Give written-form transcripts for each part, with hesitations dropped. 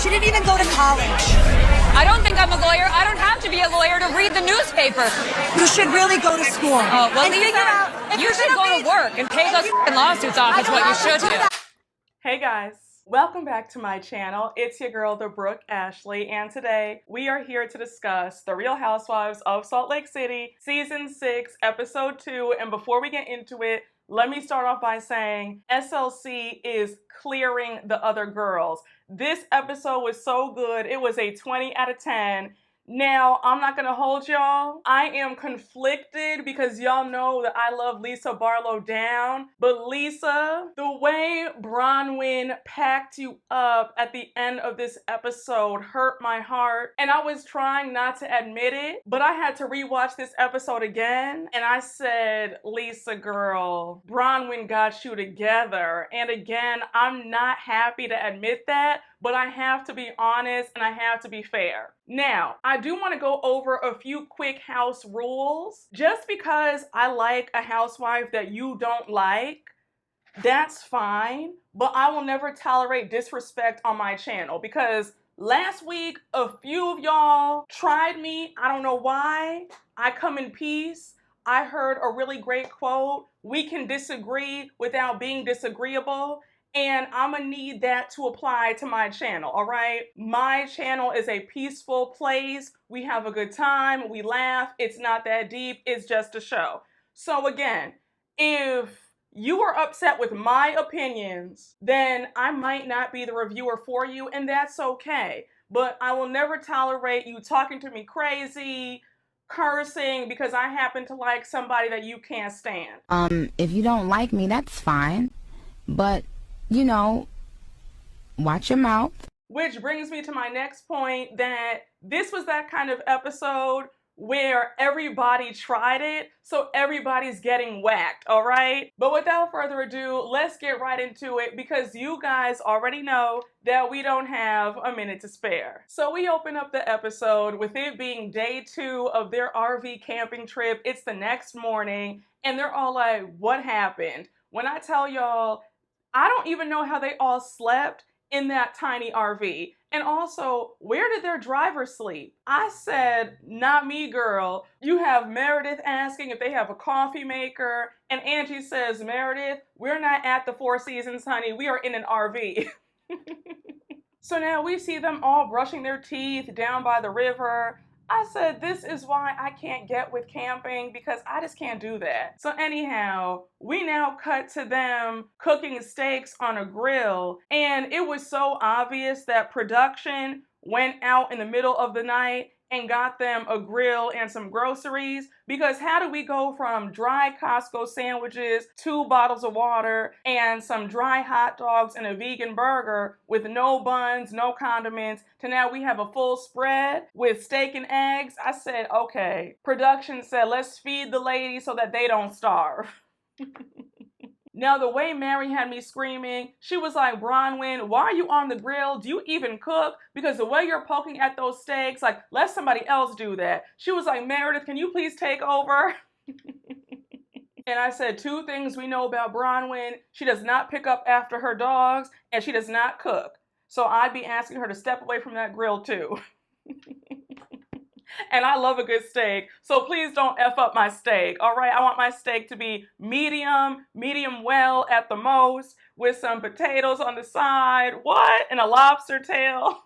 She didn't even go to college. I don't think I'm a lawyer. I don't have to be a lawyer to read the newspaper. You should really go to school. Oh, well, and Lisa, figure out you should go to work and pay those lawsuits off is what you should do. Hey guys, welcome back to my channel. It's your girl, the Brooke Ashley, and today we are here to discuss The Real Housewives of Salt Lake City, Season 6, Episode 2, and before we get into it, let me start off by saying SLC is clearing the other girls. This episode was so good. It was a 20 out of 10. Now, I'm not going to hold y'all. I am conflicted because y'all know that I love Lisa Barlow down. But Lisa, the way Bronwyn packed you up at the end of this episode hurt my heart. And I was trying not to admit it, but I had to rewatch this episode again. And I said, Lisa girl, Bronwyn got you together. And again, I'm not happy to admit that, but I have to be honest and I have to be fair. Now, I do want to go over a few quick house rules. Just because I like a housewife that you don't like, that's fine, but I will never tolerate disrespect on my channel because last week, a few of y'all tried me. I don't know why. I come in peace. I heard a really great quote. We can disagree without being disagreeable. And I'm gonna need that to apply to my channel, all right? My channel is a peaceful place. We have a good time, we laugh. It's not that deep, it's just a show. So again, if you are upset with my opinions, then I might not be the reviewer for you, and that's okay. But I will never tolerate you talking to me crazy, cursing, because I happen to like somebody that you can't stand. If you don't like me, that's fine. But you know, watch your mouth. Which brings me to my next point, that this was that kind of episode where everybody tried it, so everybody's getting whacked, all right? But without further ado, let's get right into it because you guys already know that we don't have a minute to spare. So we open up the episode with it being day 2 of their RV camping trip. It's the next morning, and they're all like, what happened? When I tell y'all, I don't even know how they all slept in that tiny RV. And also, where did their driver sleep? I said, not me, girl. You have Meredith asking if they have a coffee maker. And Angie says, Meredith, we're not at the Four Seasons, honey. We are in an RV. So now we see them all brushing their teeth down by the river. I said, this is why I can't get with camping because I just can't do that. So anyhow, we now cut to them cooking steaks on a grill. And it was so obvious that production went out in the middle of the night and got them a grill and some groceries, because how do we go from dry Costco sandwiches, 2 bottles of water, and some dry hot dogs and a vegan burger with no buns, no condiments, to now we have a full spread with steak and eggs? I said, okay. Production said, let's feed the ladies so that they don't starve. Now, the way Mary had me screaming, she was like, Bronwyn, why are you on the grill? Do you even cook? Because the way you're poking at those steaks, like, let somebody else do that. She was like, Meredith, can you please take over? And I said 2 things we know about Bronwyn. She does not pick up after her dogs, and she does not cook. So I'd be asking her to step away from that grill too. And I love a good steak, so please don't F up my steak, all right? I want my steak to be medium well at the most, with some potatoes on the side. What? And a lobster tail?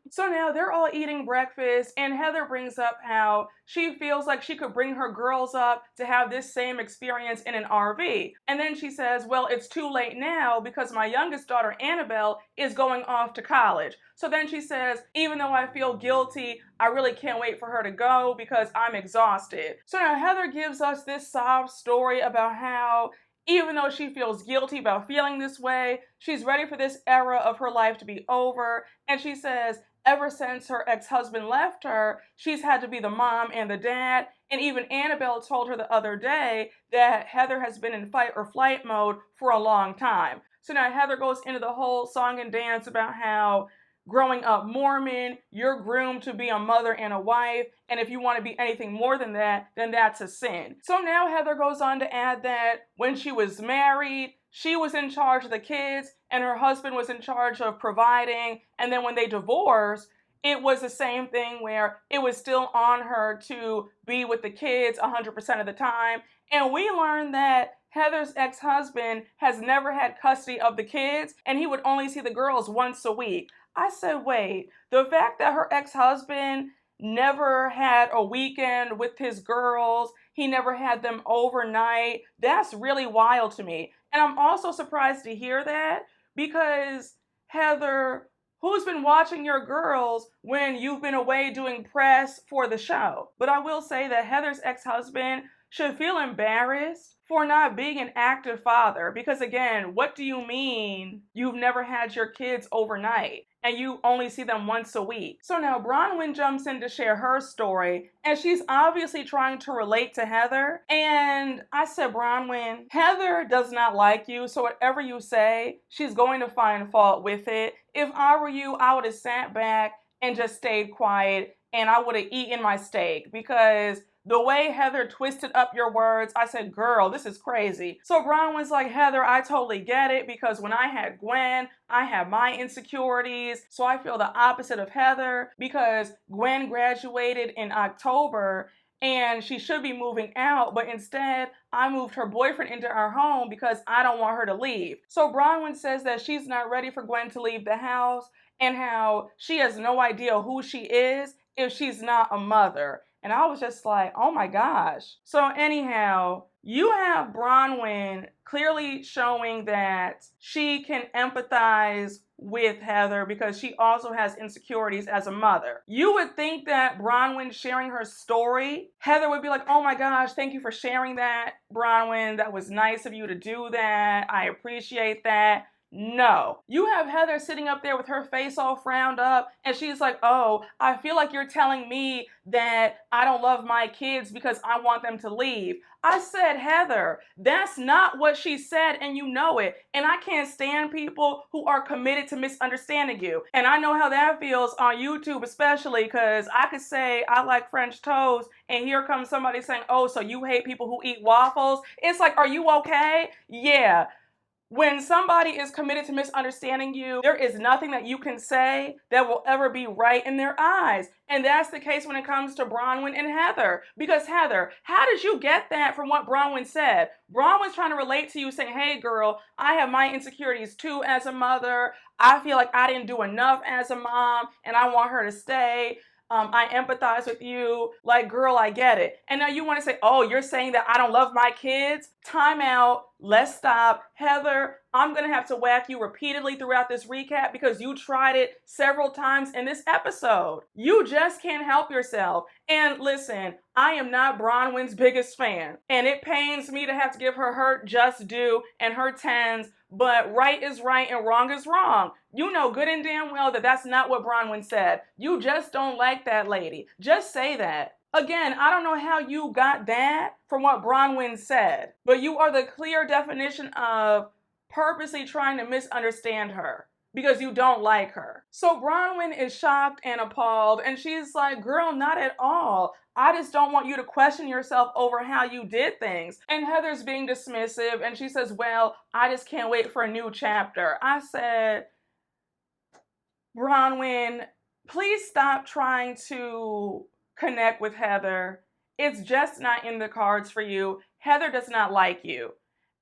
So now they're all eating breakfast, and Heather brings up how she feels like she could bring her girls up to have this same experience in an RV. And then she says, well, it's too late now because my youngest daughter, Annabelle, is going off to college. So then she says, even though I feel guilty, I really can't wait for her to go because I'm exhausted. So now Heather gives us this sob story about how even though she feels guilty about feeling this way, she's ready for this era of her life to be over. And she says, ever since her ex-husband left her, she's had to be the mom and the dad. And even Annabelle told her the other day that Heather has been in fight or flight mode for a long time. So now Heather goes into the whole song and dance about how growing up Mormon, you're groomed to be a mother and a wife, and if you want to be anything more than that, then that's a sin. So now Heather goes on to add that when she was married, she was in charge of the kids, and her husband was in charge of providing. And then when they divorced, it was the same thing where it was still on her to be with the kids 100% of the time. And we learned that Heather's ex-husband has never had custody of the kids, and he would only see the girls once a week. I said, wait, the fact that her ex-husband never had a weekend with his girls, he never had them overnight, that's really wild to me. And I'm also surprised to hear that because Heather, who's been watching your girls when you've been away doing press for the show? But I will say that Heather's ex-husband should feel embarrassed for not being an active father, because again, what do you mean you've never had your kids overnight and you only see them once a week? So now Bronwyn jumps in to share her story, and she's obviously trying to relate to Heather. And I said, Bronwyn, Heather does not like you, so whatever you say, she's going to find fault with it. If I were you, I would have sat back and just stayed quiet, and I would have eaten my steak, because the way Heather twisted up your words, I said, girl, this is crazy. So Bronwyn's like, Heather, I totally get it, because when I had Gwen, I had my insecurities. So I feel the opposite of Heather, because Gwen graduated in October and she should be moving out, but instead I moved her boyfriend into our home because I don't want her to leave. So Bronwyn says that she's not ready for Gwen to leave the house, and how she has no idea who she is if she's not a mother. And I was just like, oh my gosh. So anyhow, you have Bronwyn clearly showing that she can empathize with Heather because she also has insecurities as a mother. You would think that Bronwyn sharing her story, Heather would be like, oh my gosh, thank you for sharing that, Bronwyn. That was nice of you to do that. I appreciate that. No. You have Heather sitting up there with her face all frowned up, and she's like, oh, I feel like you're telling me that I don't love my kids because I want them to leave. I said, Heather, that's not what she said, and you know it. And I can't stand people who are committed to misunderstanding you. And I know how that feels on YouTube, especially because I could say I like French toast, and here comes somebody saying, oh, so you hate people who eat waffles? It's like, are you okay? Yeah. When somebody is committed to misunderstanding you, there is nothing that you can say that will ever be right in their eyes. And that's the case when it comes to Bronwyn and Heather. Because Heather, how did you get that from what Bronwyn said? Bronwyn's trying to relate to you saying, hey girl, I have my insecurities too as a mother. I feel like I didn't do enough as a mom and I want her to stay. I empathize with you. Like, girl, I get it. And now you want to say, oh, you're saying that I don't love my kids? Time out. Let's stop. Heather, I'm going to have to whack you repeatedly throughout this recap because you tried it several times in this episode. You just can't help yourself. And listen, I am not Bronwyn's biggest fan. And it pains me to have to give her just due and her tens, but right is right and wrong is wrong. You know good and damn well that that's not what Bronwyn said. You just don't like that lady. Just say that. Again, I don't know how you got that from what Bronwyn said, but you are the clear definition of purposely trying to misunderstand her because you don't like her. So Bronwyn is shocked and appalled, and she's like, girl, not at all. I just don't want you to question yourself over how you did things. And Heather's being dismissive, and she says, well, I just can't wait for a new chapter. I said, Bronwyn, please stop trying to connect with Heather. It's just not in the cards for you. Heather does not like you.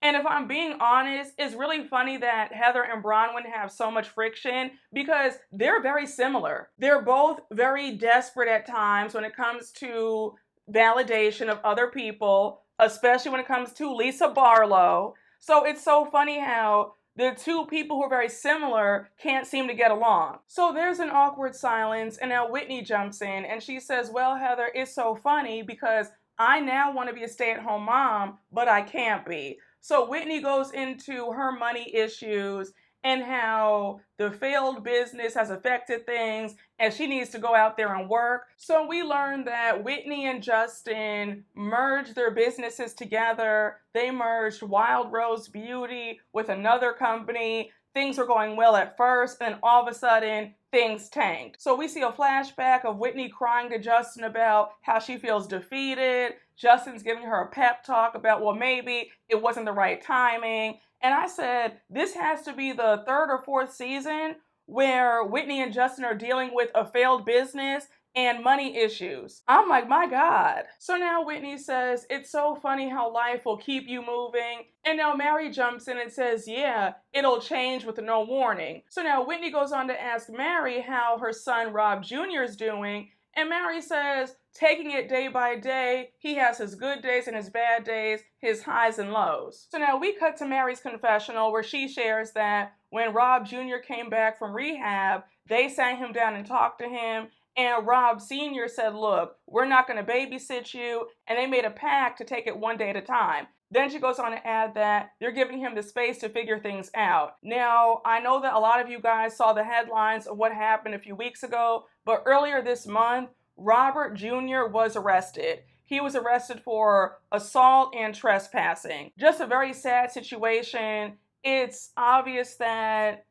And if I'm being honest, it's really funny that Heather and Bronwyn have so much friction because they're very similar. They're both very desperate at times when it comes to validation of other people, especially when it comes to Lisa Barlow. So it's so funny how the two people who are very similar can't seem to get along. So there's an awkward silence, and now Whitney jumps in and she says, well, Heather, it's so funny because I now want to be a stay-at-home mom, but I can't be. So Whitney goes into her money issues and how the failed business has affected things and she needs to go out there and work. So we learned that Whitney and Justin merged their businesses together. They merged Wild Rose Beauty with another company. Things were going well at first, and all of a sudden, things tanked. So we see a flashback of Whitney crying to Justin about how she feels defeated. Justin's giving her a pep talk about, well, maybe it wasn't the right timing. And I said, this has to be the third or fourth season where Whitney and Justin are dealing with a failed business and money issues. I'm like, my God. So now Whitney says, it's so funny how life will keep you moving. And now Mary jumps in and says, yeah, it'll change with no warning. So now Whitney goes on to ask Mary how her son Rob Jr. is doing. And Mary says, taking it day by day, he has his good days and his bad days, his highs and lows. So now we cut to Mary's confessional where she shares that when Rob Jr. came back from rehab, they sat him down and talked to him. And Rob Sr. said, look, we're not going to babysit you. And they made a pact to take it one day at a time. Then she goes on to add that they're giving him the space to figure things out. Now, I know that a lot of you guys saw the headlines of what happened a few weeks ago, but earlier this month, Robert Jr. was arrested. He was arrested for assault and trespassing. Just a very sad situation. It's obvious that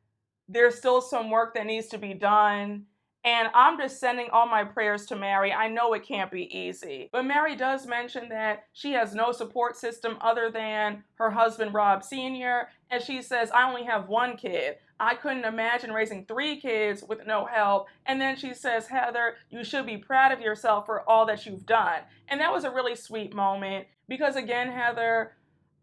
there's still some work that needs to be done. And I'm just sending all my prayers to Mary. I know it can't be easy. But Mary does mention that she has no support system other than her husband, Rob Sr. And she says, I only have one kid. I couldn't imagine raising 3 kids with no help. And then she says, Heather, you should be proud of yourself for all that you've done. And that was a really sweet moment because, again, Heather,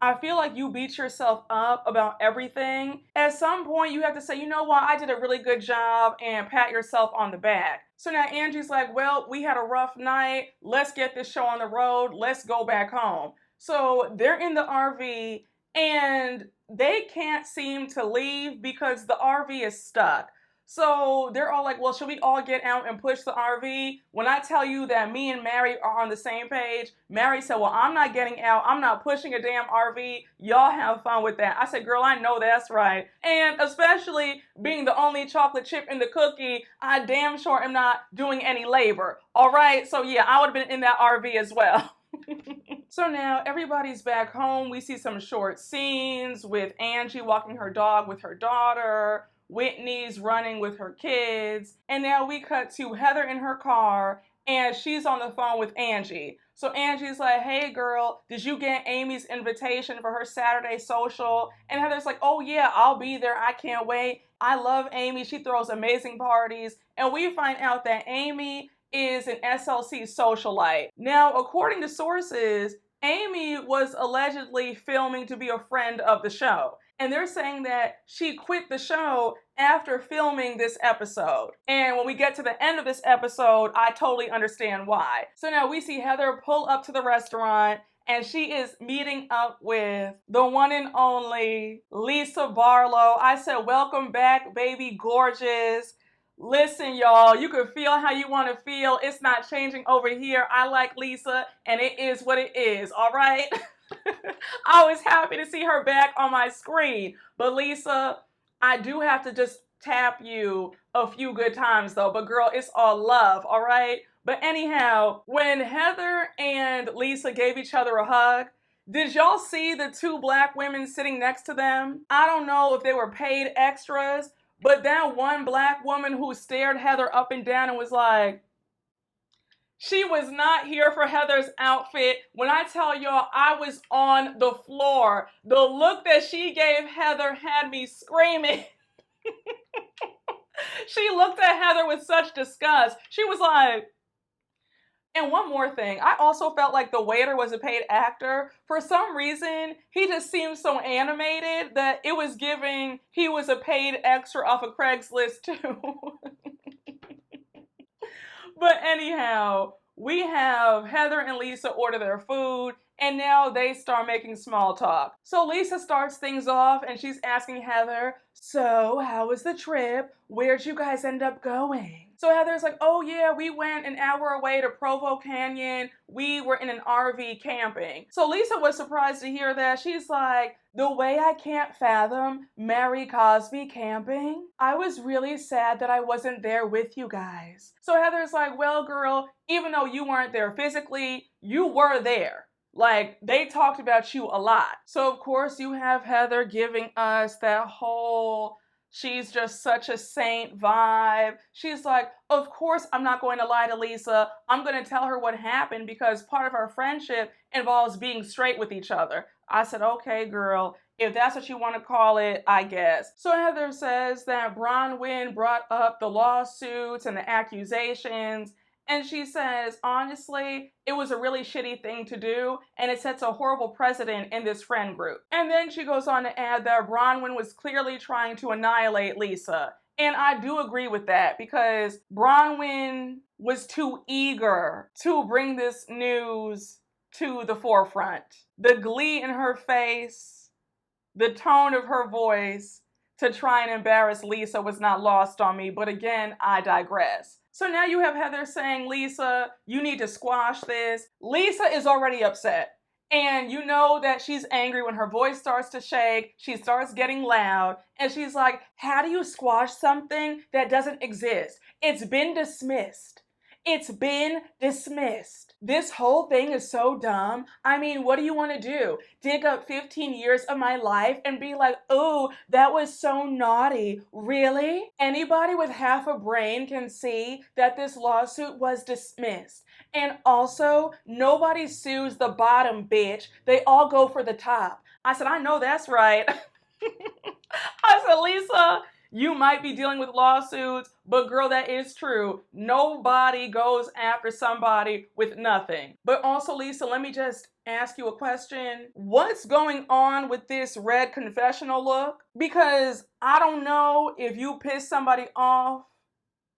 I feel like you beat yourself up about everything. At some point, you have to say, you know what, I did a really good job and pat yourself on the back. So now Angie's like, well, we had a rough night. Let's get this show on the road. Let's go back home. So they're in the RV and they can't seem to leave because the RV is stuck. So they're all like, well, should we all get out and push the RV? When I tell you that me and Mary are on the same page, Mary said, well, I'm not getting out. I'm not pushing a damn RV. Y'all have fun with that. I said, girl, I know that's right. And especially being the only chocolate chip in the cookie, I damn sure am not doing any labor. All right. So yeah, I would have been in that RV as well. So now everybody's back home. We see some short scenes with Angie walking her dog with her daughter. Whitney's running with her kids. And now we cut to Heather in her car and she's on the phone with Angie. So Angie's like, hey girl, did you get Amy's invitation for her Saturday social? And Heather's like, oh yeah, I'll be there. I can't wait. I love Amy. She throws amazing parties. And we find out that Amy is an SLC socialite. Now, according to sources, Amy was allegedly filming to be a friend of the show. And they're saying that she quit the show after filming this episode. And when we get to the end of this episode, I totally understand why. So now we see Heather pull up to the restaurant and she is meeting up with the one and only Lisa Barlow. I said, welcome back, baby gorgeous. Listen, y'all, you can feel how you want to feel. It's not changing over here. I like Lisa and it is what it is, all right? I was happy to see her back on my screen. But Lisa, I do have to just tap you a few good times though. But girl, it's all love, all right? But anyhow, when Heather and Lisa gave each other a hug, did y'all see the 2 black women sitting next to them? I don't know if they were paid extras, but that one black woman who stared Heather up and down and was like, she was not here for Heather's outfit. When I tell y'all, I was on the floor. The look that she gave Heather had me screaming. She looked at Heather with such disgust. She was like, and one more thing, I also felt like the waiter was a paid actor. For some reason, he just seemed so animated that it was giving he was a paid extra off of Craigslist too. But anyhow, we have Heather and Lisa order their food, and now they start making small talk. So Lisa starts things off, and she's asking Heather, so how was the trip? Where'd you guys end up going? So Heather's like, oh yeah, we went an hour away to Provo Canyon. We were in an RV camping. So Lisa was surprised to hear that. She's like, the way I can't fathom Mary Cosby camping. I was really sad that I wasn't there with you guys. So Heather's like, well, girl, even though you weren't there physically, you were there. Like, they talked about you a lot. So of course you have Heather giving us that whole she's just such a saint vibe. She's like, of course I'm not going to lie to Lisa. I'm going to tell her what happened because part of our friendship involves being straight with each other. I said, okay, girl, if that's what you want to call it, I guess. So Heather says that Bronwyn brought up the lawsuits and the accusations, and she says, honestly, it was a really shitty thing to do, and it sets a horrible precedent in this friend group. And then she goes on to add that Bronwyn was clearly trying to annihilate Lisa. And I do agree with that, because Bronwyn was too eager to bring this news to the forefront. The glee in her face, the tone of her voice to try and embarrass Lisa was not lost on me, but again, I digress. So now you have Heather saying, Lisa, you need to squash this. Lisa is already upset. And you know that she's angry when her voice starts to shake, she starts getting loud, and she's like, how do you squash something that doesn't exist? It's been dismissed. It's been dismissed. This whole thing is so dumb. I mean, what do you want to do? Dig up 15 years of my life and be like, oh, that was so naughty. Really? Anybody with half a brain can see that this lawsuit was dismissed. And also, nobody sues the bottom, bitch. They all go for the top. I said, I know that's right. I said, Lisa, you might be dealing with lawsuits, but girl, that is true. Nobody goes after somebody with nothing. But also, Lisa, let me just ask you a question. What's going on with this red confessional look? Because I don't know if you pissed somebody off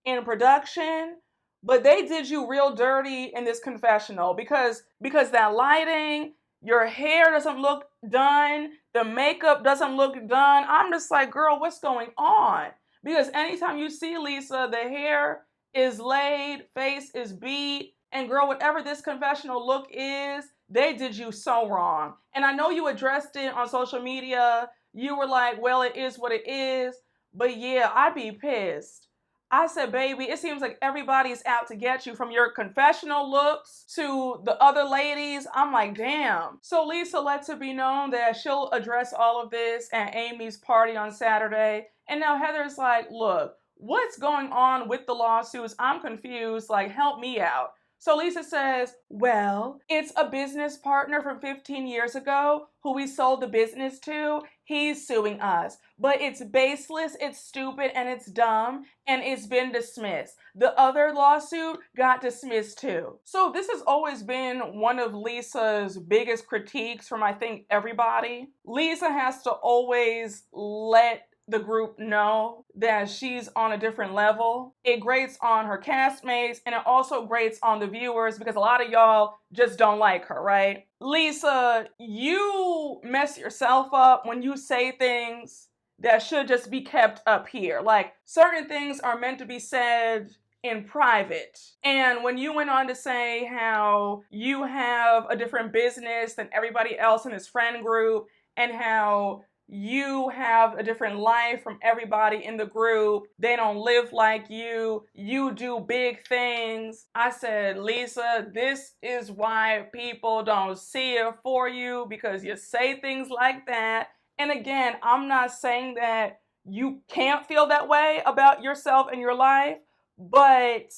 in production, but they did you real dirty in this confessional, because that lighting, your hair doesn't look done, the makeup doesn't look done. I'm just like, girl, what's going on? Because anytime you see Lisa, the hair is laid, face is beat, and girl, whatever this confessional look is, they did you so wrong. And I know you addressed it on social media. You were like, well, it is what it is. But yeah, I'd be pissed. I said, baby, it seems like everybody's out to get you, from your confessional looks to the other ladies. I'm like, damn. So Lisa lets it be known that she'll address all of this at Amy's party on Saturday. And now Heather's like, look, what's going on with the lawsuits? I'm confused. Like, help me out. So Lisa says, well, it's a business partner from 15 years ago who we sold the business to. He's suing us. But it's baseless, it's stupid, and it's dumb, and it's been dismissed. The other lawsuit got dismissed too. So this has always been one of Lisa's biggest critiques from, I think, everybody. Lisa has to always let the group know that she's on a different level. It grates on her castmates, and it also grates on the viewers, because a lot of y'all just don't like her, right? Lisa, you mess yourself up when you say things that should just be kept up here. Like, certain things are meant to be said in private. And when you went on to say how you have a different business than everybody else in this friend group, and how you have a different life from everybody in the group, they don't live like you do big things. I said, Lisa, this is why people don't see it for you, because you say things like that. And again, I'm not saying that you can't feel that way about yourself and your life, but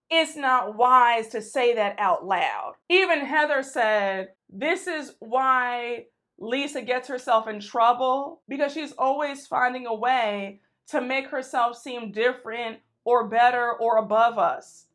it's not wise to say that out loud. Even Heather said, this is why Lisa gets herself in trouble, because she's always finding a way to make herself seem different or better or above us.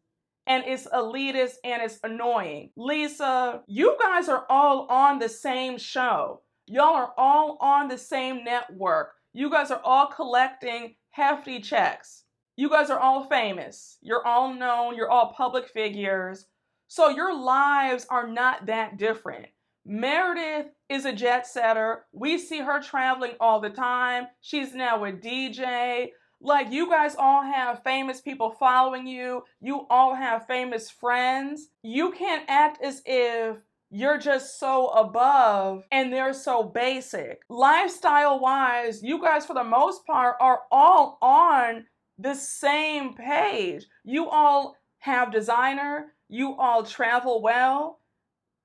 And it's elitist and it's annoying. Lisa, you guys are all on the same show. Y'all are all on the same network. You guys are all collecting hefty checks. You guys are all famous. You're all known. You're all public figures. So your lives are not that different. Meredith is a jet setter. We see her traveling all the time. She's now a DJ. Like, you guys all have famous people following you. You all have famous friends. You can't act as if you're just so above and they're so basic. Lifestyle-wise, you guys, for the most part, are all on the same page. You all have designer. You all travel well.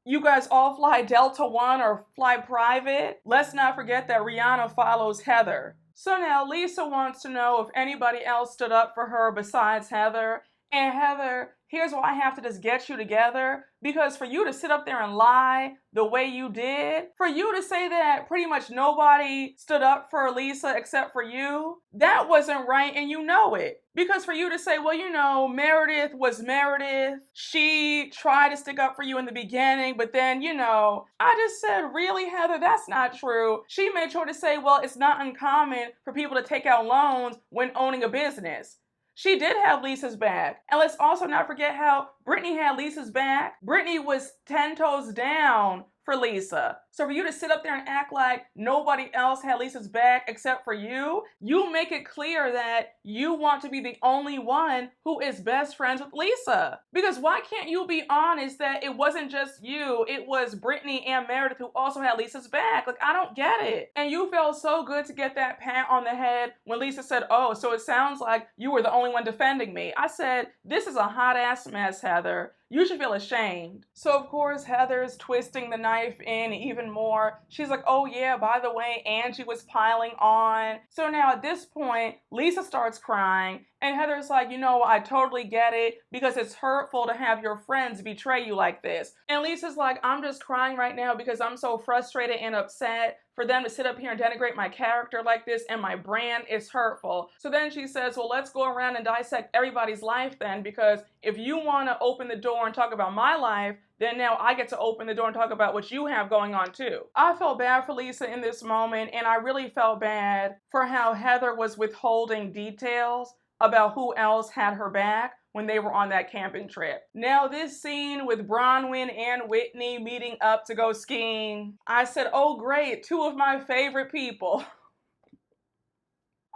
You guys all fly Delta One or fly private. Let's not forget that Rihanna follows Heather. So now Lisa wants to know if anybody else stood up for her besides Heather. And Heather, here's why I have to just get you together. Because for you to sit up there and lie the way you did, for you to say that pretty much nobody stood up for Lisa except for you, that wasn't right and you know it. Because for you to say, well, you know, Meredith was Meredith. She tried to stick up for you in the beginning, but then, you know, I just said, really, Heather, that's not true. She made sure to say, well, it's not uncommon for people to take out loans when owning a business. She did have Lisa's back. And let's also not forget how Brittany had Lisa's back. Brittany was 10 toes down for Lisa. So for you to sit up there and act like nobody else had Lisa's back except for you, you make it clear that you want to be the only one who is best friends with Lisa. Because why can't you be honest that it wasn't just you, it was Brittany and Meredith who also had Lisa's back? Like, I don't get it. And you felt so good to get that pat on the head when Lisa said, oh, so it sounds like you were the only one defending me. I said, this is a hot ass mess, Heather. You should feel ashamed. So of course, Heather's twisting the knife in even more. She's like, oh yeah, by the way, Angie was piling on. So now at this point, Lisa starts crying and Heather's like, you know, I totally get it because it's hurtful to have your friends betray you like this. And Lisa's like, I'm just crying right now because I'm so frustrated and upset for them to sit up here and denigrate my character like this and my brand is hurtful. So then she says, well, let's go around and dissect everybody's life then, because if you want to open the door and talk about my life, then now I get to open the door and talk about what you have going on too. I felt bad for Lisa in this moment, and I really felt bad for how Heather was withholding details about who else had her back when they were on that camping trip. Now this scene with Bronwyn and Whitney meeting up to go skiing, I said, oh great, two of my favorite people.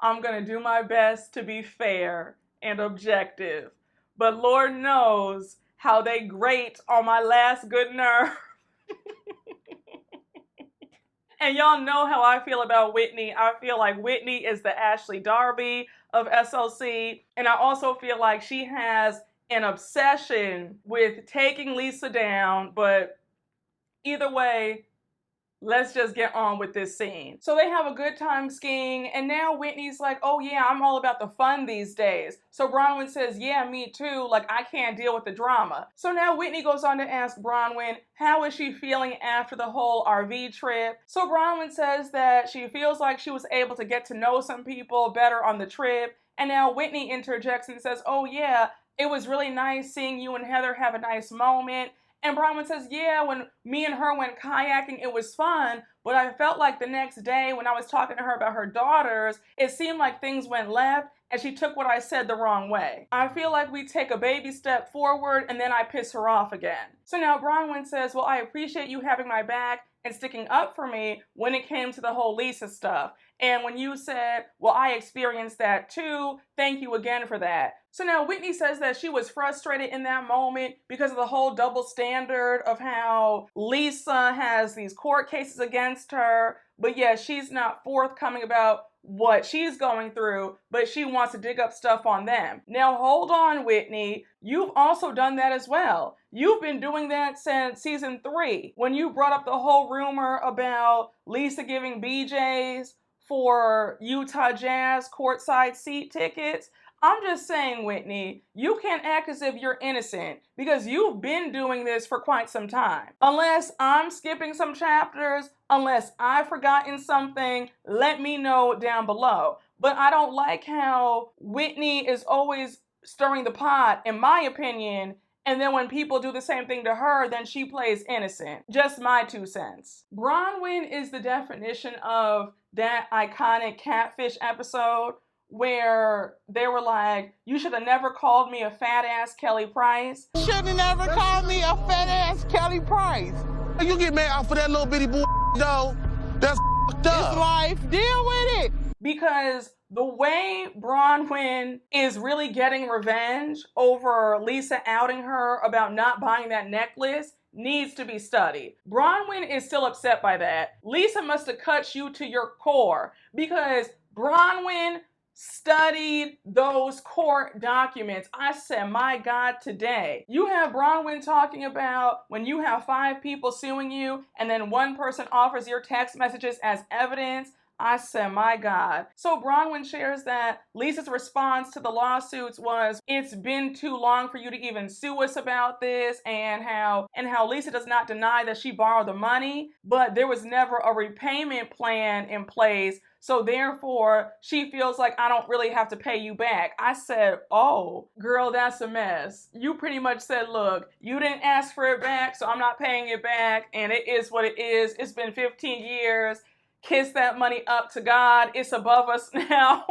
I'm gonna do my best to be fair and objective, but Lord knows how they grate on my last good nerve. And y'all know how I feel about Whitney. I feel like Whitney is the Ashley Darby of SLC. And I also feel like she has an obsession with taking Lisa down. But either way, let's just get on with this scene. So they have a good time skiing, and now Whitney's like, oh yeah, I'm all about the fun these days. So Bronwyn says, yeah, me too, like I can't deal with the drama. So now Whitney goes on to ask Bronwyn, how is she feeling after the whole RV trip? So Bronwyn says that she feels like she was able to get to know some people better on the trip, and now Whitney interjects and says, oh yeah, it was really nice seeing you and Heather have a nice moment. And Bronwyn says, yeah, when me and her went kayaking, it was fun, but I felt like the next day when I was talking to her about her daughters, it seemed like things went left and she took what I said the wrong way. I feel like we take a baby step forward and then I piss her off again. So now Bronwyn says, well, I appreciate you having my back and sticking up for me when it came to the whole Lisa stuff. And when you said, well, I experienced that too, thank you again for that. So now Whitney says that she was frustrated in that moment because of the whole double standard of how Lisa has these court cases against her, but yeah, she's not forthcoming about what she's going through, but she wants to dig up stuff on them. Now hold on, Whitney, you've also done that as well. You've been doing that since season 3, when you brought up the whole rumor about Lisa giving BJs for Utah Jazz courtside seat tickets. I'm just saying, Whitney, you can't act as if you're innocent because you've been doing this for quite some time. Unless I'm skipping some chapters, unless I've forgotten something, let me know down below. But I don't like how Whitney is always stirring the pot, in my opinion, and then when people do the same thing to her, then she plays innocent. Just my 2 cents. Bronwyn is the definition of that iconic catfish episode where they were like, you should have never called me a fat ass Kelly Price. Should have never called me a fat ass Kelly Price. You get mad off of that little bitty bull, though. That's f***ed up. It's life. Deal with it. Because the way Bronwyn is really getting revenge over Lisa outing her about not buying that necklace needs to be studied. Bronwyn is still upset by that. Lisa must have cut you to your core because Bronwyn studied those court documents. I said, my God, today. You have Bronwyn talking about when you have 5 people suing you and then one person offers your text messages as evidence. I said, my God. So Bronwyn shares that Lisa's response to the lawsuits was, it's been too long for you to even sue us about this, and how Lisa does not deny that she borrowed the money, but there was never a repayment plan in place. So therefore, she feels like I don't really have to pay you back. I said, oh, girl, that's a mess. You pretty much said, look, you didn't ask for it back, so I'm not paying it back, and it is what it is. It's been 15 years. Kiss that money up to God. It's above us now.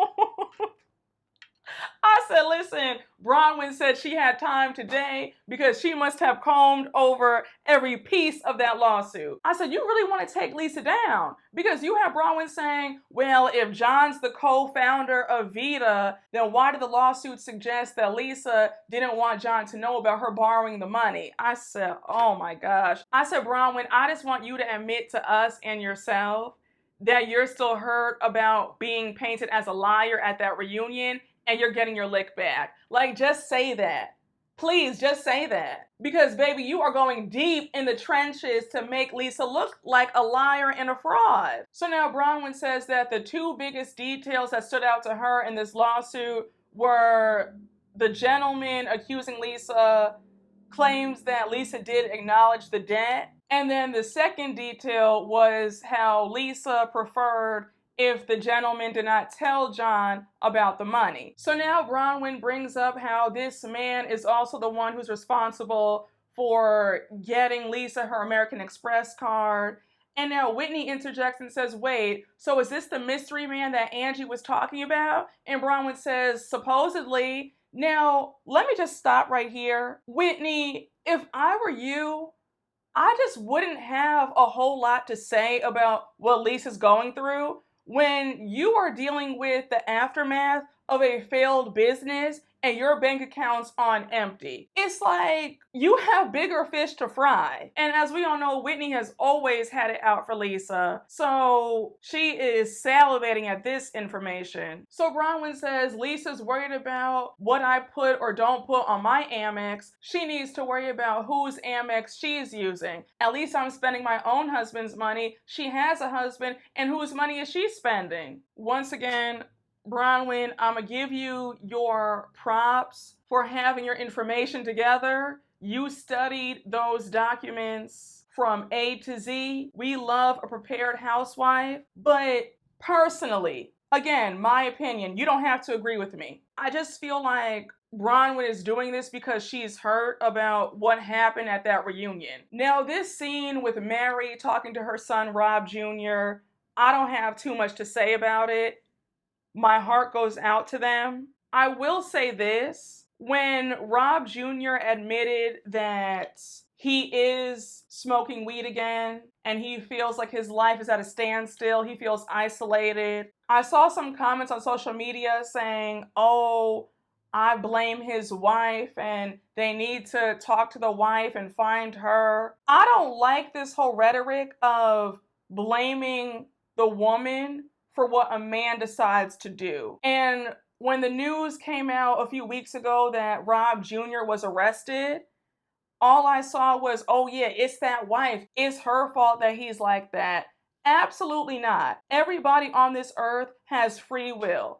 I said, listen, Bronwyn said she had time today because she must have combed over every piece of that lawsuit. I said, you really want to take Lisa down? Because you have Bronwyn saying, well, if John's the co-founder of Vita, then why did the lawsuit suggest that Lisa didn't want John to know about her borrowing the money? I said, oh my gosh. I said, Bronwyn, I just want you to admit to us and yourself that you're still hurt about being painted as a liar at that reunion, and you're getting your lick back. Like, just say that. Please, just say that. Because, baby, you are going deep in the trenches to make Lisa look like a liar and a fraud. So now Bronwyn says that the two biggest details that stood out to her in this lawsuit were the gentleman accusing Lisa claims that Lisa did acknowledge the debt. And then the second detail was how Lisa preferred if the gentleman did not tell John about the money. So now Bronwyn brings up how this man is also the one who's responsible for getting Lisa her American Express card. And now Whitney interjects and says, wait, so is this the mystery man that Angie was talking about? And Bronwyn says, supposedly. Now, let me just stop right here. Whitney, if I were you, I just wouldn't have a whole lot to say about what Lisa's going through when you are dealing with the aftermath of a failed business and your bank account's on empty. It's like you have bigger fish to fry. And as we all know, Whitney has always had it out for Lisa. So she is salivating at this information. So Bronwyn says Lisa's worried about what I put or don't put on my Amex. She needs to worry about whose Amex she's using. At least I'm spending my own husband's money. She has a husband, and whose money is she spending? Once again, Bronwyn, I'm going to give you your props for having your information together. You studied those documents from A to Z. We love a prepared housewife. But personally, again, my opinion, you don't have to agree with me. I just feel like Bronwyn is doing this because she's hurt about what happened at that reunion. Now, this scene with Mary talking to her son, Rob Jr., I don't have too much to say about it. My heart goes out to them. I will say this. When Rob Jr. admitted that he is smoking weed again and he feels like his life is at a standstill, he feels isolated, I saw some comments on social media saying, oh, I blame his wife and they need to talk to the wife and find her. I don't like this whole rhetoric of blaming the woman for what a man decides to do. And when the news came out a few weeks ago that Rob Jr. was arrested, all I saw was, oh yeah, it's that wife. It's her fault that he's like that. Absolutely not. Everybody on this earth has free will.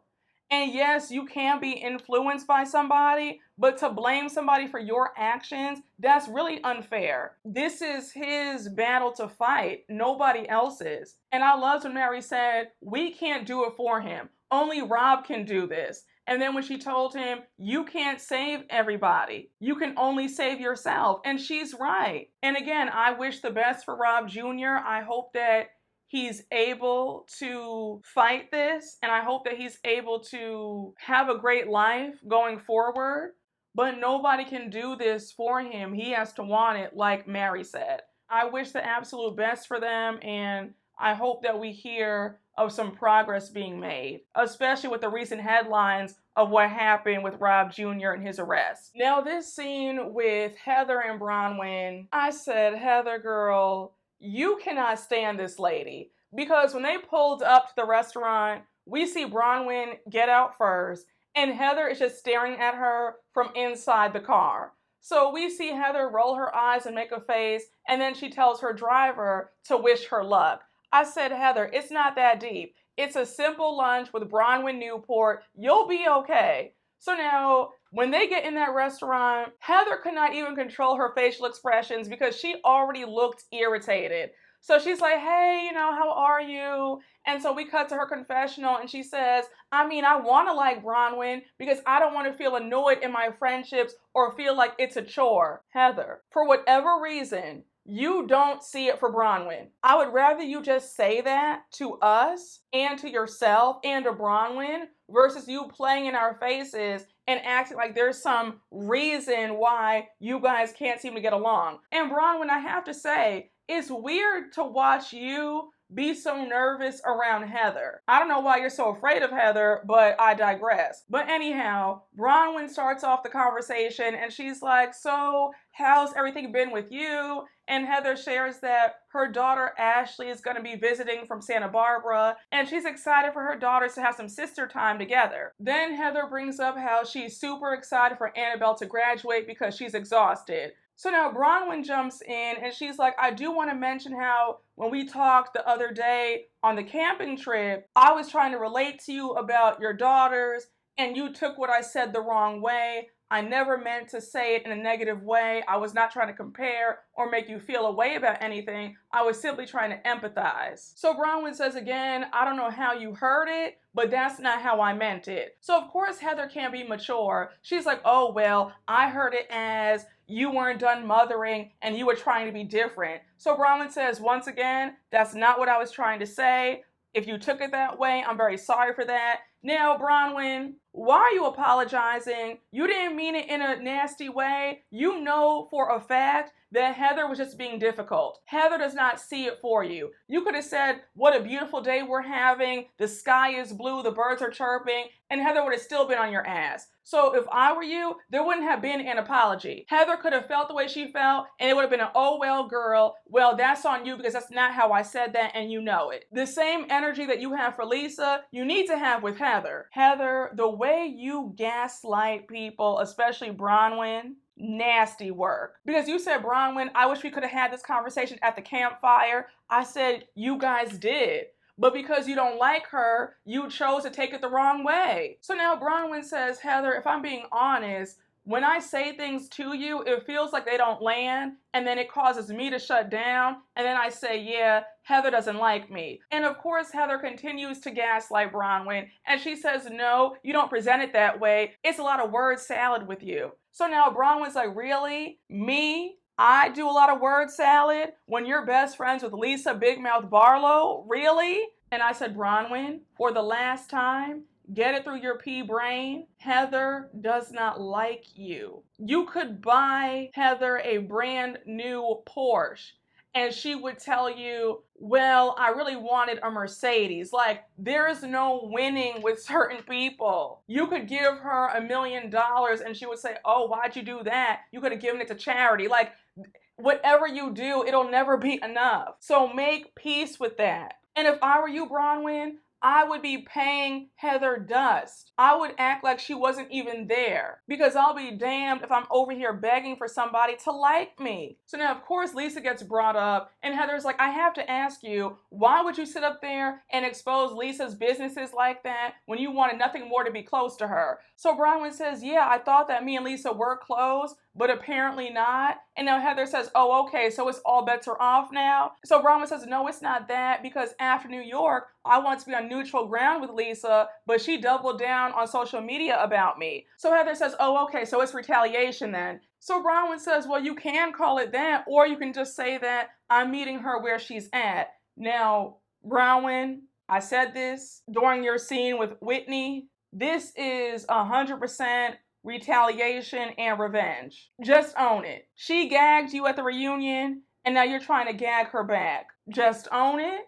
And yes, you can be influenced by somebody, but to blame somebody for your actions, that's really unfair. This is his battle to fight, nobody else's. And I loved when Mary said, we can't do it for him. Only Rob can do this. And then when she told him, you can't save everybody. You can only save yourself. And she's right. And again, I wish the best for Rob Jr. I hope that he's able to fight this, and I hope that he's able to have a great life going forward. But nobody can do this for him. He has to want it, like Mary said. I wish the absolute best for them, and I hope that we hear of some progress being made, especially with the recent headlines of what happened with Rob Jr. and his arrest. Now, this scene with Heather and Bronwyn, I said, Heather, girl, you cannot stand this lady, because when they pulled up to the restaurant, we see Bronwyn get out first, and Heather is just staring at her from inside the car. So we see Heather roll her eyes and make a face, and then she tells her driver to wish her luck. I said, Heather, it's not that deep. It's a simple lunch with Bronwyn Newport. You'll be okay. So now, when they get in that restaurant, Heather could not even control her facial expressions because she already looked irritated. So she's like, hey, how are you? And so we cut to her confessional and she says, I want to like Bronwyn because I don't want to feel annoyed in my friendships or feel like it's a chore. Heather, for whatever reason, you don't see it for Bronwyn. I would rather you just say that to us and to yourself and to Bronwyn versus you playing in our faces and acting like there's some reason why you guys can't seem to get along. And Bronwyn, I have to say, it's weird to watch you be so nervous around Heather. I don't know why you're so afraid of Heather, but I digress. But anyhow, Bronwyn starts off the conversation and she's like, so how's everything been with you? And Heather shares that her daughter Ashley is going to be visiting from Santa Barbara and she's excited for her daughters to have some sister time together. Then Heather brings up how she's super excited for Annabelle to graduate because she's exhausted. So now Bronwyn jumps in and she's like, I do want to mention how when we talked the other day on the camping trip, I was trying to relate to you about your daughters and you took what I said the wrong way. I never meant to say it in a negative way. I was not trying to compare or make you feel a way about anything. I was simply trying to empathize. So Bronwyn says again, I don't know how you heard it, but that's not how I meant it. So of course Heather can't be mature. She's like, oh, well, I heard it as you weren't done mothering and you were trying to be different. So Bronwyn says, once again, that's not what I was trying to say. If you took it that way, I'm very sorry for that. Now, Bronwyn, why are you apologizing? You didn't mean it in a nasty way. You know for a fact that Heather was just being difficult. Heather does not see it for you. You could have said, what a beautiful day we're having. The sky is blue, the birds are chirping, and Heather would have still been on your ass. So if I were you, there wouldn't have been an apology. Heather could have felt the way she felt, and it would have been an, oh, well, girl, well, that's on you because that's not how I said that, and you know it. The same energy that you have for Lisa, you need to have with Heather. Heather, the way you gaslight people, especially Bronwyn, nasty work. Because you said, Bronwyn, I wish we could have had this conversation at the campfire. I said, you guys did. But because you don't like her, you chose to take it the wrong way. So now Bronwyn says, Heather, if I'm being honest, when I say things to you, it feels like they don't land, and then it causes me to shut down, and then I say, yeah, Heather doesn't like me. And of course, Heather continues to gaslight Bronwyn, and she says, no, you don't present it that way. It's a lot of word salad with you. So now Bronwyn's like, really? Me? I do a lot of word salad when you're best friends with Lisa Big Mouth Barlow? Really? And I said, Bronwyn, for the last time, get it through your pea brain. Heather does not like you. You could buy Heather a brand new Porsche and she would tell you, well, I really wanted a Mercedes. Like, there is no winning with certain people. You could give her $1 million and she would say, oh, why'd you do that? You could have given it to charity. Like, whatever you do, it'll never be enough. So make peace with that. And if I were you, Bronwyn, I would be paying Heather dust. I would act like she wasn't even there because I'll be damned if I'm over here begging for somebody to like me. So now, of course, Lisa gets brought up and Heather's like, I have to ask you, why would you sit up there and expose Lisa's businesses like that when you wanted nothing more to be close to her? So Bronwyn says, yeah, I thought that me and Lisa were close, but apparently not. And now Heather says, oh, okay, so it's all bets are off now. So Bronwyn says, no, it's not that, because after New York, I want to be on neutral ground with Lisa, but she doubled down on social media about me. So Heather says, oh, okay, so it's retaliation then. So Bronwyn says, well, you can call it that, or you can just say that I'm meeting her where she's at. Now, Bronwyn, I said this during your scene with Whitney. This is 100% retaliation and revenge. Just own it. She gagged you at the reunion, and now you're trying to gag her back. Just own it,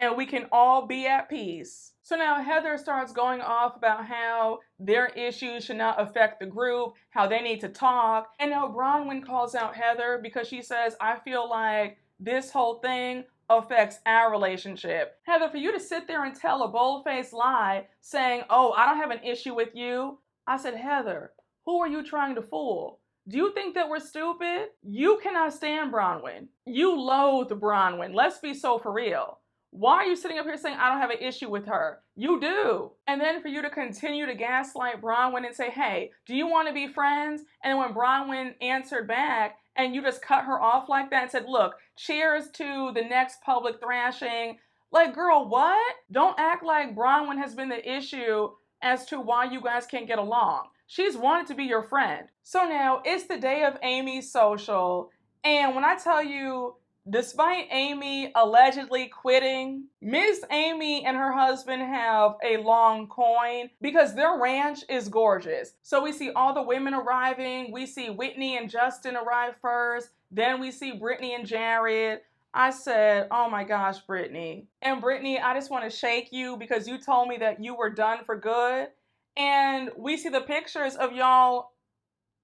and we can all be at peace. So now Heather starts going off about how their issues should not affect the group, how they need to talk. And now Bronwyn calls out Heather because she says, I feel like this whole thing affects our relationship. Heather, for you to sit there and tell a bold-faced lie saying, oh, I don't have an issue with you. I said, Heather, who are you trying to fool? Do you think that we're stupid? You cannot stand Bronwyn. You loathe Bronwyn. Let's be so for real. Why are you sitting up here saying I don't have an issue with her? You do. And then for you to continue to gaslight Bronwyn and say, hey, do you want to be friends? And when Bronwyn answered back and you just cut her off like that and said, look, cheers to the next public thrashing. Like, girl, what? Don't act like Bronwyn has been the issue as to why you guys can't get along. She's wanted to be your friend. So now it's the day of Amy's social. And when I tell you, despite Amy allegedly quitting, Miss Amy and her husband have a long coin because their ranch is gorgeous. So we see all the women arriving. We see Whitney and Justin arrive first. Then we see Brittany and Jared. I said, oh my gosh, Brittany. And Brittany, I just want to shake you because you told me that you were done for good. And we see the pictures of y'all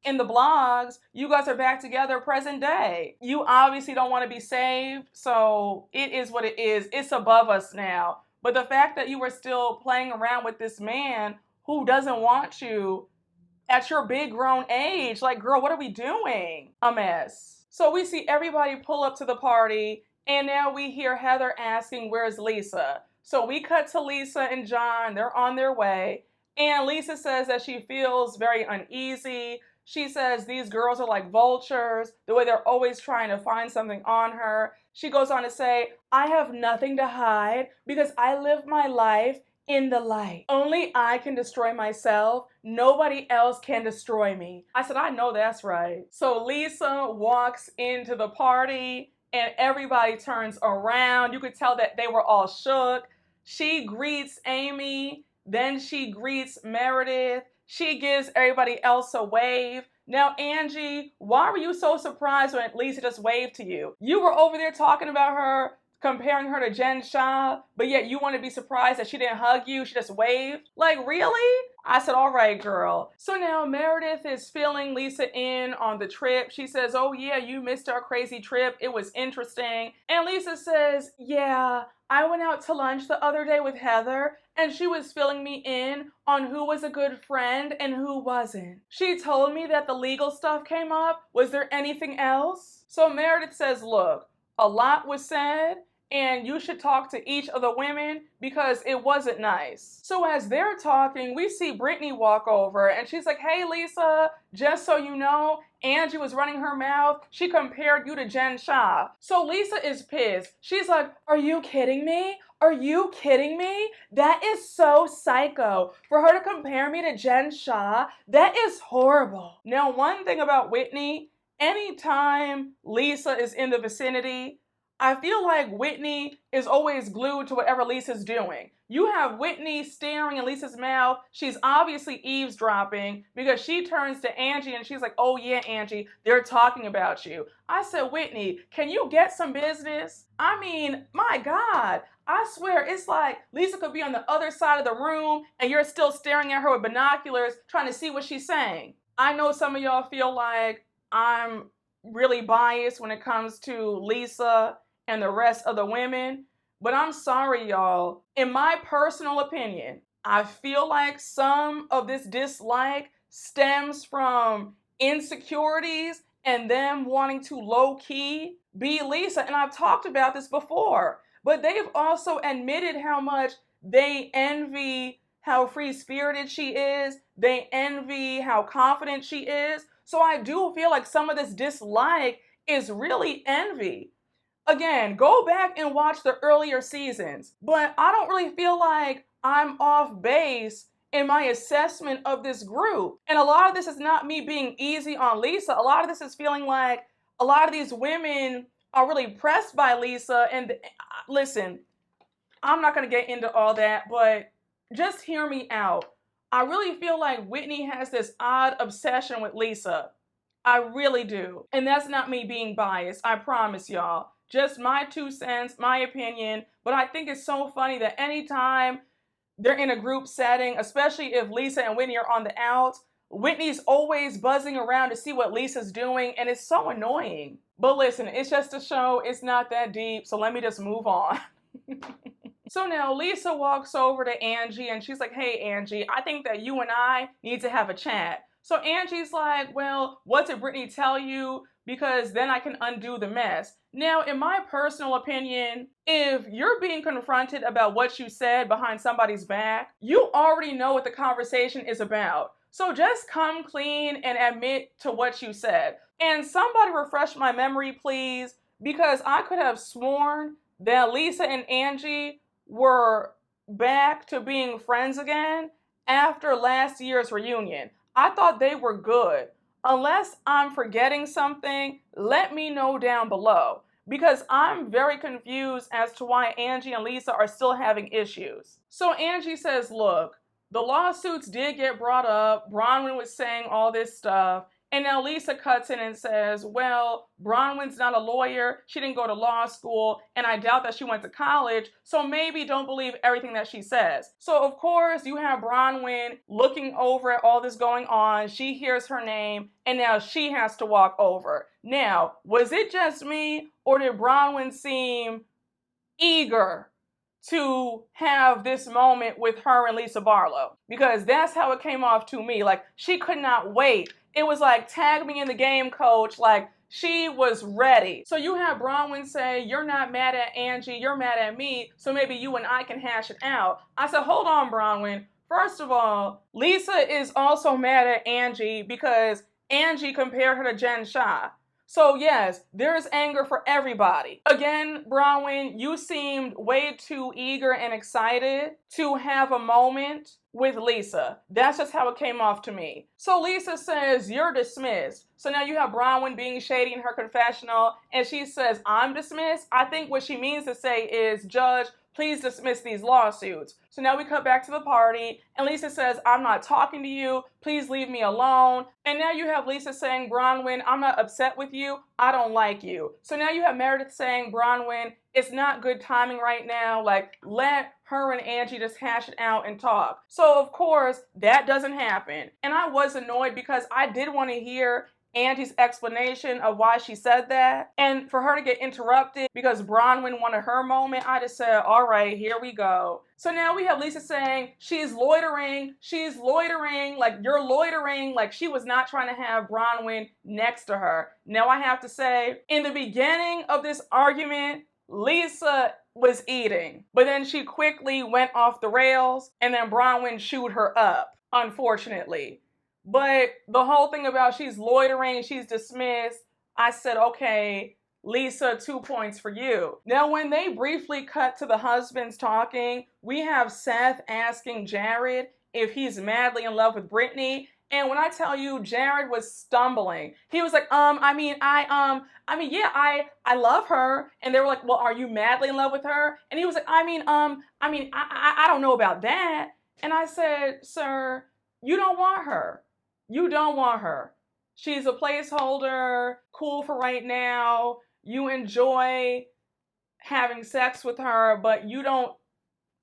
in the blogs. You guys are back together present day. You obviously don't want to be saved, so it is what it is. It's above us now. But the fact that you were still playing around with this man who doesn't want you at your big grown age, like, girl, what are we doing? A mess. So we see everybody pull up to the party, and now we hear Heather asking, where's Lisa? So we cut to Lisa and John. They're on their way. And Lisa says that she feels very uneasy. She says these girls are like vultures, the way they're always trying to find something on her. She goes on to say, I have nothing to hide because I live my life in the light. Only I can destroy myself. Nobody else can destroy me. I said, I know that's right. So Lisa walks into the party and everybody turns around. You could tell that they were all shook. She greets Amy. Then she greets Meredith. She gives everybody else a wave. Now, Angie, why were you so surprised when Lisa just waved to you? You were over there talking about her, comparing her to Jen Shah, but yet you want to be surprised that she didn't hug you, she just waved? Like, really? I said, all right, girl. So now Meredith is filling Lisa in on the trip. She says, oh yeah, you missed our crazy trip. It was interesting. And Lisa says, yeah, I went out to lunch the other day with Heather and she was filling me in on who was a good friend and who wasn't. She told me that the legal stuff came up. Was there anything else? So Meredith says, look, a lot was said and you should talk to each of the women because it wasn't nice. So as they're talking, we see Brittany walk over and she's like, hey Lisa, just so you know, Angie was running her mouth. She compared you to Jen Shah. So Lisa is pissed. She's like, are you kidding me? Are you kidding me? That is so psycho. For her to compare me to Jen Shah, that is horrible. Now, one thing about Whitney, anytime Lisa is in the vicinity, I feel like Whitney is always glued to whatever Lisa's doing. You have Whitney staring in Lisa's mouth. She's obviously eavesdropping because she turns to Angie and she's like, oh yeah, Angie, they're talking about you. I said, Whitney, can you get some business? I mean, my God, I swear it's like Lisa could be on the other side of the room and you're still staring at her with binoculars trying to see what she's saying. I know some of y'all feel like I'm really biased when it comes to Lisa and the rest of the women. But I'm sorry, y'all. In my personal opinion, I feel like some of this dislike stems from insecurities and them wanting to low-key be Lisa. And I've talked about this before. But they've also admitted how much they envy how free-spirited she is. They envy how confident she is. So I do feel like some of this dislike is really envy. Again, go back and watch the earlier seasons, but I don't really feel like I'm off base in my assessment of this group. And a lot of this is not me being easy on Lisa. A lot of this is feeling like a lot of these women are really pressed by Lisa. And listen, I'm not going to get into all that, but just hear me out. I really feel like Whitney has this odd obsession with Lisa. I really do. And that's not me being biased, I promise y'all. Just my 2 cents, my opinion. But I think it's so funny that anytime they're in a group setting, especially if Lisa and Whitney are on the outs, Whitney's always buzzing around to see what Lisa's doing, and it's so annoying. But listen, it's just a show. It's not that deep, so let me just move on. So now Lisa walks over to Angie, and she's like, hey, Angie, I think that you and I need to have a chat. So Angie's like, well, what did Brittany tell you? Because then I can undo the mess. Now, in my personal opinion, if you're being confronted about what you said behind somebody's back, you already know what the conversation is about. So just come clean and admit to what you said. And somebody refresh my memory, please, because I could have sworn that Lisa and Angie were back to being friends again after last year's reunion. I thought they were good. Unless I'm forgetting something, let me know down below, because I'm very confused as to why Angie and Lisa are still having issues. So Angie says, look, the lawsuits did get brought up. Bronwyn was saying all this stuff. And now Lisa cuts in and says, well, Bronwyn's not a lawyer. She didn't go to law school, and I doubt that she went to college, so maybe don't believe everything that she says. So, of course, you have Bronwyn looking over at all this going on. She hears her name, and now she has to walk over. Now, was it just me, or did Bronwyn seem eager to have this moment with her and Lisa Barlow? Because that's how it came off to me. Like, she could not wait. It was like, tag me in the game, coach. Like, she was ready. So you have Bronwyn say, you're not mad at Angie, you're mad at me, so maybe you and I can hash it out. I said, hold on, Bronwyn. First of all, Lisa is also mad at Angie because Angie compared her to Jen Shah. So yes, there is anger for everybody. Again, Bronwyn, you seemed way too eager and excited to have a moment with Lisa. That's just how it came off to me. So Lisa says, you're dismissed. So now you have Bronwyn being shady in her confessional, and she says, I'm dismissed. I think what she means to say is, Judge, please dismiss these lawsuits. So now we cut back to the party, and Lisa says, I'm not talking to you. Please leave me alone. And now you have Lisa saying, Bronwyn, I'm not upset with you. I don't like you. So now you have Meredith saying, Bronwyn, it's not good timing right now. Like, let her and Angie just hash it out and talk. So, of course, that doesn't happen. And I was annoyed because I did want to hear Angie's explanation of why she said that. And for her to get interrupted because Bronwyn wanted her moment, I just said, all right, here we go. So now we have Lisa saying, she's loitering, like you're loitering, like she was not trying to have Bronwyn next to her. Now I have to say, in the beginning of this argument, Lisa was eating, but then she quickly went off the rails and then Bronwyn chewed her up, unfortunately. But the whole thing about she's loitering, she's dismissed, I said, okay, Lisa, 2 points for you. Now, when they briefly cut to the husbands talking, we have Seth asking Jared if he's madly in love with Brittany. And when I tell you, Jared was stumbling. He was like, I love her. And they were like, well, are you madly in love with her? And he was like, I don't know about that. And I said, sir, you don't want her. You don't want her. She's a placeholder, cool for right now. You enjoy having sex with her, but you don't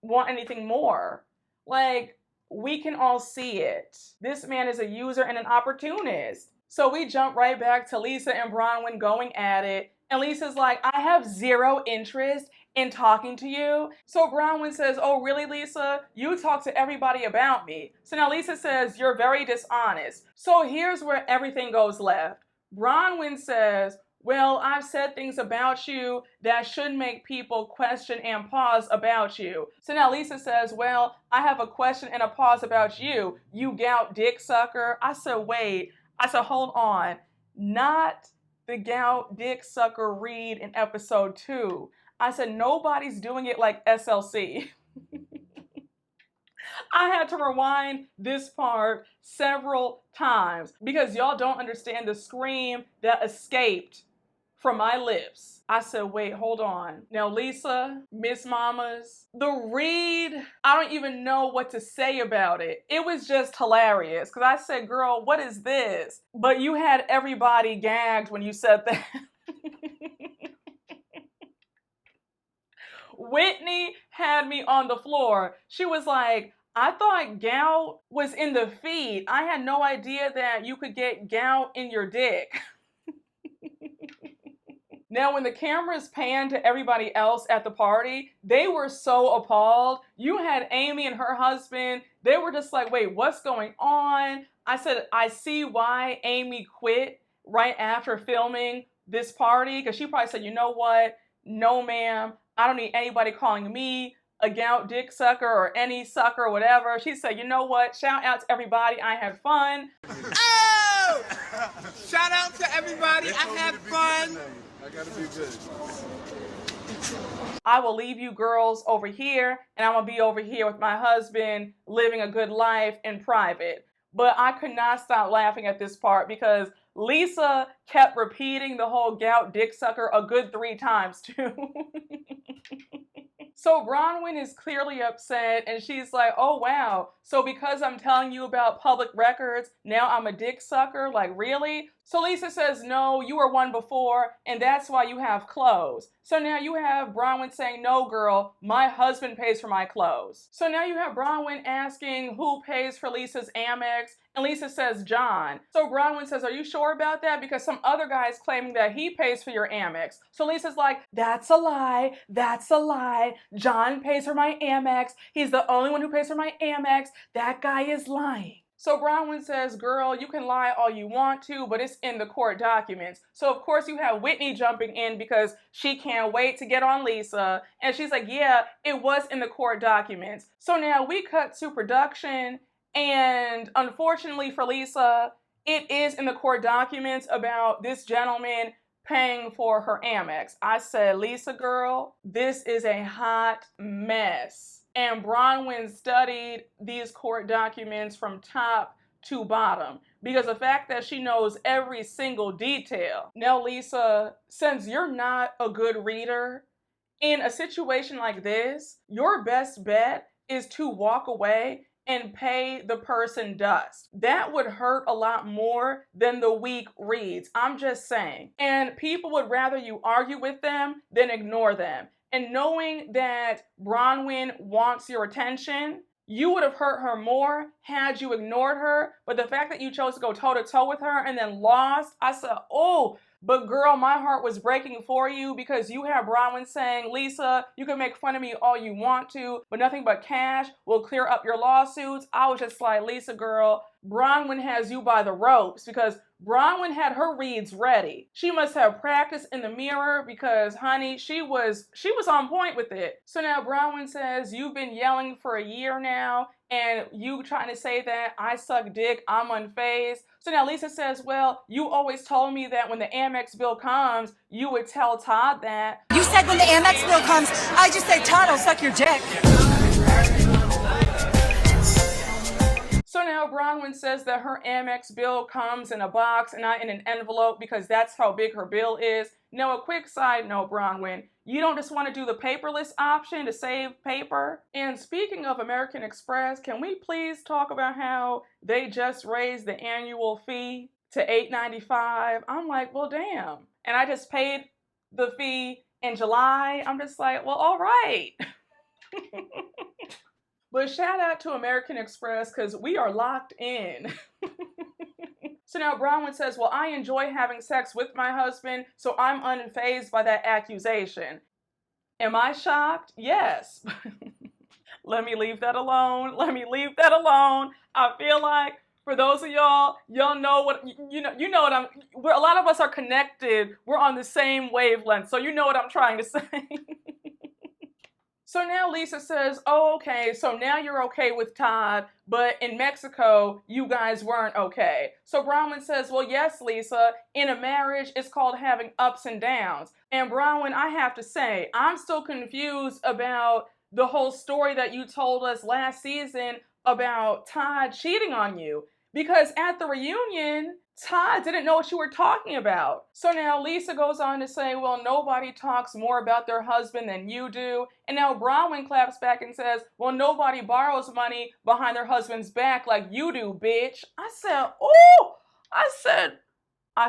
want anything more. Like, we can all see it. This man is a user and an opportunist. So we jump right back to Lisa and Bronwyn going at it. And Lisa's like, I have zero interest in talking to you. So Bronwyn says, oh, really, Lisa? You talk to everybody about me. So now Lisa says, you're very dishonest. So here's where everything goes left. Bronwyn says, well, I've said things about you that should make people question and pause about you. So now Lisa says, well, I have a question and a pause about you, you gout dick sucker. I said, wait. I said, hold on. Not the gout dick sucker read in episode 2. I said, nobody's doing it like SLC. I had to rewind this part several times because y'all don't understand the scream that escaped from my lips. I said, wait, hold on. Now, Lisa, Miss Mamas, the read, I don't even know what to say about it. It was just hilarious because I said, girl, what is this? But you had everybody gagged when you said that. Whitney had me on the floor. She was like, I thought gout was in the feet. I had no idea that you could get gout in your dick. Now, when the cameras panned to everybody else at the party, they were so appalled. You had Amy and her husband. They were just like, wait, what's going on? I said, I see why Amy quit right after filming this party, because she probably said, you know what? No, ma'am, I don't need anybody calling me a gout dick sucker or any sucker or whatever. She said, you know what? Shout out to everybody. I had fun. Oh! Shout out to everybody. I had fun. I gotta be good. I will leave you girls over here, and I'm gonna be over here with my husband living a good life in private. But I could not stop laughing at this part because Lisa kept repeating the whole gout dick sucker a good 3 times too. So Bronwyn is clearly upset, and she's like, oh wow, so because I'm telling you about public records, now I'm a dick sucker? Like, really? So Lisa says, no, you were one before, and that's why you have clothes. So now you have Bronwyn saying, no girl, my husband pays for my clothes. So now you have Bronwyn asking who pays for Lisa's Amex, and Lisa says, John. So Bronwyn says, are you sure about that? Because some other guy is claiming that he pays for your Amex. So Lisa's like, that's a lie, that's a lie. John pays for my Amex. He's the only one who pays for my Amex. That guy is lying. So Bronwyn says, girl, you can lie all you want to, but it's in the court documents. So of course you have Whitney jumping in because she can't wait to get on Lisa. And she's like, yeah, it was in the court documents. So now we cut to production, and unfortunately for Lisa, it is in the court documents about this gentleman paying for her Amex. I said, Lisa girl, this is a hot mess. And Bronwyn studied these court documents from top to bottom because the fact that she knows every single detail. Now, Lisa, since you're not a good reader, in a situation like this, your best bet is to walk away and pay the person dust. That would hurt a lot more than the weak reads. I'm just saying. And people would rather you argue with them than ignore them. And knowing that Bronwyn wants your attention, you would have hurt her more had you ignored her. But the fact that you chose to go toe-to-toe with her and then lost, I said, oh, but girl, my heart was breaking for you because you have Bronwyn saying, Lisa, you can make fun of me all you want to, but nothing but cash will clear up your lawsuits. I was just like, Lisa girl, Bronwyn has you by the ropes because Bronwyn had her reads ready. She must have practiced in the mirror because, honey, she was on point with it. So now Bronwyn says, you've been yelling for a year now, and you trying to say that I suck dick, I'm unfazed. So now Lisa says, well, you always told me that when the Amex bill comes, you would tell Todd that. You said when the Amex bill comes, I just said, Todd, I'll suck your dick. So now Bronwyn says that her Amex bill comes in a box and not in an envelope because that's how big her bill is. Now, a quick side note, Bronwyn, you don't just want to do the paperless option to save paper? And speaking of American Express, can we please talk about how they just raised the annual fee to $8.95? I'm like, well, damn. And I just paid the fee in July. I'm just like, well, all right. But shout out to American Express because we are locked in. So now Bronwyn says, well, I enjoy having sex with my husband, so I'm unfazed by that accusation. Am I shocked? Yes. Let me leave that alone. Let me leave that alone. I feel like for those of y'all know what, you know what a lot of us are connected. We're on the same wavelength, so you know what I'm trying to say. So now Lisa says, oh, okay, so now you're okay with Todd, but in Mexico, you guys weren't okay. So Bronwyn says, well, yes, Lisa, in a marriage, it's called having ups and downs. And Bronwyn, I have to say, I'm still confused about the whole story that you told us last season about Todd cheating on you. Because at the reunion, Todd didn't know what you were talking about. So now Lisa goes on to say, well, nobody talks more about their husband than you do. And now Bronwyn claps back and says, well, nobody borrows money behind their husband's back like you do, bitch. I said, oh, I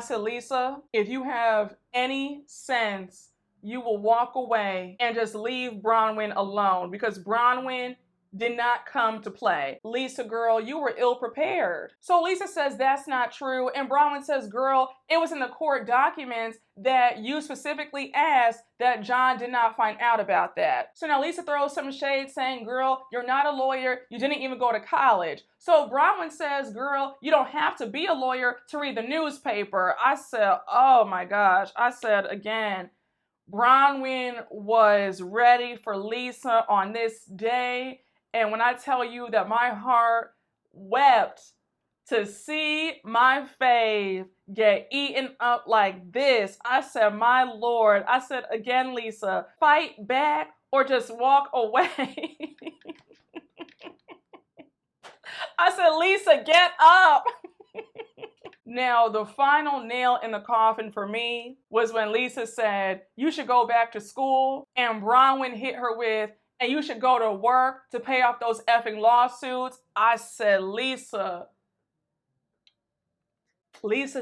said, Lisa, if you have any sense, you will walk away and just leave Bronwyn alone because Bronwyn did not come to play. Lisa, girl, you were ill prepared. So Lisa says that's not true. And Bronwyn says, girl, it was in the court documents that you specifically asked that John did not find out about that. So now Lisa throws some shade saying, girl, you're not a lawyer. You didn't even go to college. So Bronwyn says, girl, you don't have to be a lawyer to read the newspaper. I said, oh my gosh. I said again, Bronwyn was ready for Lisa on this day. And when I tell you that my heart wept to see my fave get eaten up like this, I said, my Lord. I said, again, Lisa, fight back or just walk away. I said, Lisa, get up. Now, the final nail in the coffin for me was when Lisa said, you should go back to school, and Bronwyn hit her with, and you should go to work to pay off those effing lawsuits. I said, Lisa,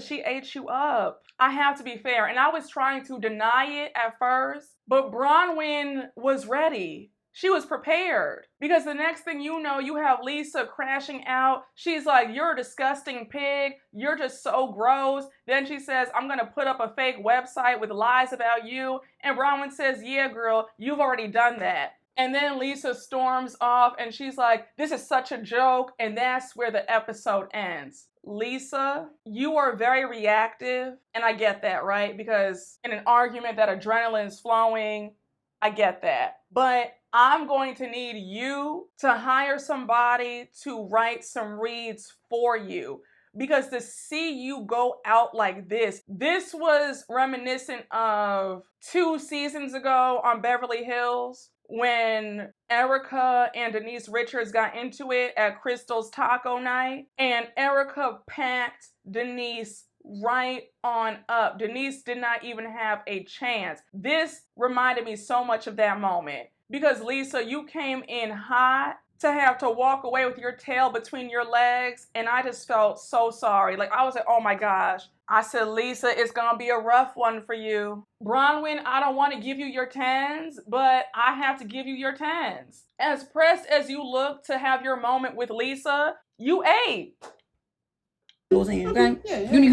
she ate you up. I have to be fair. And I was trying to deny it at first, but Bronwyn was ready. She was prepared, because the next thing you know, you have Lisa crashing out. She's like, you're a disgusting pig. You're just so gross. Then she says, I'm going to put up a fake website with lies about you. And Bronwyn says, yeah, girl, you've already done that. And then Lisa storms off and she's like, this is such a joke. And that's where the episode ends. Lisa, you are very reactive. And I get that, right? Because in an argument that adrenaline is flowing, I get that. But I'm going to need you to hire somebody to write some reads for you. Because to see you go out like this was reminiscent of 2 seasons ago on Beverly Hills, when Erica and Denise Richards got into it at Crystal's taco night, and Erica packed Denise right on up. Denise did not even have a chance. This reminded me so much of that moment, because Lisa, you came in hot to have to walk away with your tail between your legs, and I just felt so sorry. Like, I was like, oh my gosh. I said, Lisa, it's gonna be a rough one for you. Bronwyn, I don't want to give you your 10s, but I have to give you your 10s. As pressed as you look to have your moment with Lisa, you ate. Okay? You're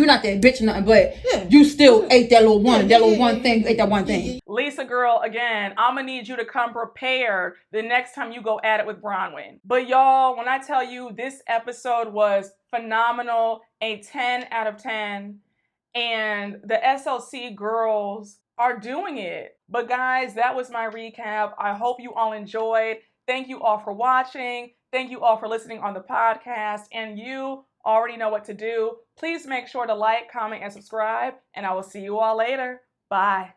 not that bitch or nothing, but you still ate that little one. That little one thing, you ate that one thing. Lisa, girl, again, I'm gonna need you to come prepared the next time you go at it with Bronwyn. But y'all, when I tell you this episode was phenomenal, a 10 out of 10, and the SLC girls are doing it. But guys, that was my recap. I hope you all enjoyed. Thank you all for watching. Thank you all for listening on the podcast. And you already know what to do. Please make sure to like, comment, and subscribe. And I will see you all later. Bye.